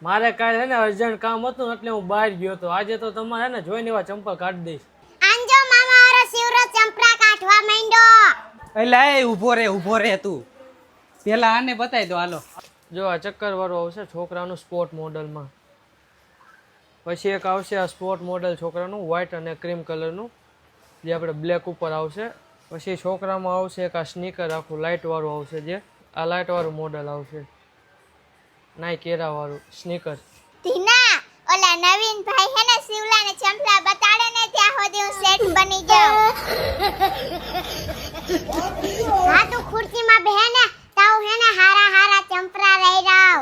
મારે કાલે હે ને અર્જન્ટ કામ હતું એટલે હું બહાર ગયો હતો. આજે તો તમારે હે ને જોઈને એવા ચંપલ કાઢી દઈશ. આંજો મામા વાળો શિવરો ચંપલા કાઢવા માંડ્યો. એટલે એ ઊભો રે તું. પેલા આને બતાવી દો હાલો. જો આ ચક્કર વાળું આવશે છોકરાનું સ્પોર્ટ મોડલમાં. પછી એક આવશે આ સ્પોર્ટ મોડલ છોકરાનું વ્હાઇટ અને ક્રીમ કલરનું, જે આપણે બ્લેક ઉપર આવશે. પછી છોકરામાં આવશે એક આ સ્નીકર આખું લાઇટ વાળું આવશે, જે આ લાઇટ વાળું મોડલ આવશે, નાઇક એરા વાળું સ્નીકર. ધીના ઓલા નવીન ભાઈ હે ને શિવલાને ચંપલા બતાડે ને ત્યાં સુધી હું સેટ બની જાઉં. હા તું ખુરશીમાં બેહે ને તાવ હે ને હારા ચંપલા લઈ રાવ.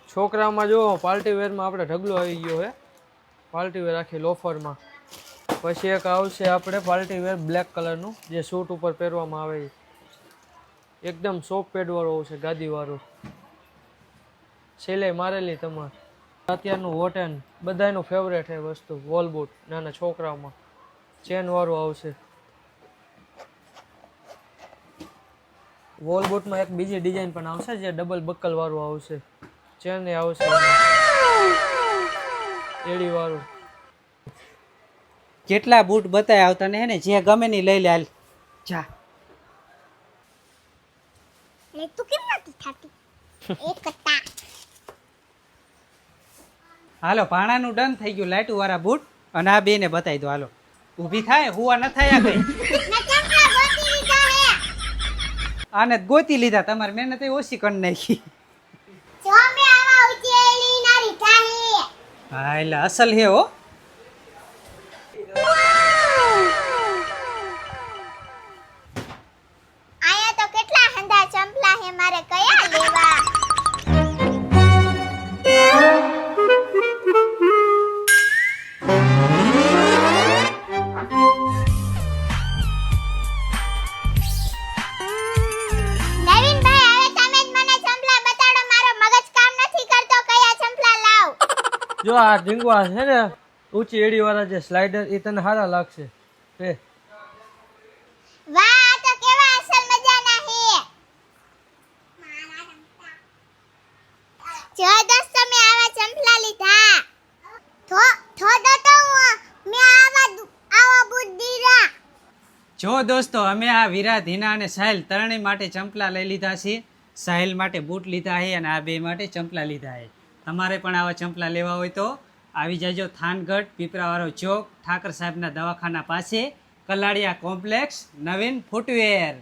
છોકરામાં જો પાર્ટી વેરમાં આપણે ઢગલો આવી ગયો છે, પાર્ટી વેર આખી લોફરમાં. પછી એક આવશે આપણે પાર્ટી વેર બ્લેક કલરનું, જે સૂટ ઉપર પહેરવામાં આવે, એકદમ સોફ્ટ પેડવાળું આવશે, ગાદીવાળું, સિલાઈ મારેલી. તમારે અત્યારનું હોટેન બધાનું ફેવરેટ છે વસ્તુ, વોલ બૂટ નાના છોકરાઓમાં ચેનવાળું આવશે. વોલ બૂટમાં એક બીજી ડિઝાઇન પણ આવશે, જે ડબલ બકલવાળું આવશે, ચેન આવશે એડીવાળું. કેટલા બૂટ બતાવ્યા તને હે ને, જે ગમે ની લઈ લે હાલ. જા લે તું કેમ નથી થાતી એક કટા. હાલો ભાણાનું ડન થઈ ગયું. લાઈટુ વાળા બૂટ અને આ બે ને બતાવી દો હાલો. ઊભી થાય હુવા ન થાય કઈ. મેં ચંપલા ગોતી લીધા હે. આને ગોતી લીધા, તમારી મહેનત ઓછી કરી નાખી. જો મે આવા ઉચેલી ના રીઠા હે. હા એટલે અસલ હે હો. આયા તો કેટલા હંધા ચંપલા હે, મારે કયા લેવા. નવીન ભાઈ હવે તમે જ મને ચંપલા બતાડો, મારો મગજ કામ નથી કરતો. કયા ચંપલા લાવ. જો આ ઢીંગવા છે ને ઊંચી એડીવાળા જે સ્લાઇડર, એ તને સારા લાગશે. વાહ આ તો કેવા અસલ મજાના હે. જો દોસ્તો મેં આવા ચંપલા લીધા. થોડો તો મેં આવા બૂટ દીધા. જો દોસ્તો અમે આ વિરા, ધીના અને સાહિલ ત્રણેય માટે ચંપલા લઈ લીધા છે. સાહિલ માટે બૂટ લીધા છે અને આ બે માટે ચંપલા લીધા છે. તમારે પણ આવા ચંપલા લેવા હોય તો આવી જાજો થાનગઢ, પીપરાવાળો ચોક, ઠાકર સાહેબના દવાખાના પાસે, કલાડિયા કોમ્પ્લેક્સ, નવીન ફૂટવેર.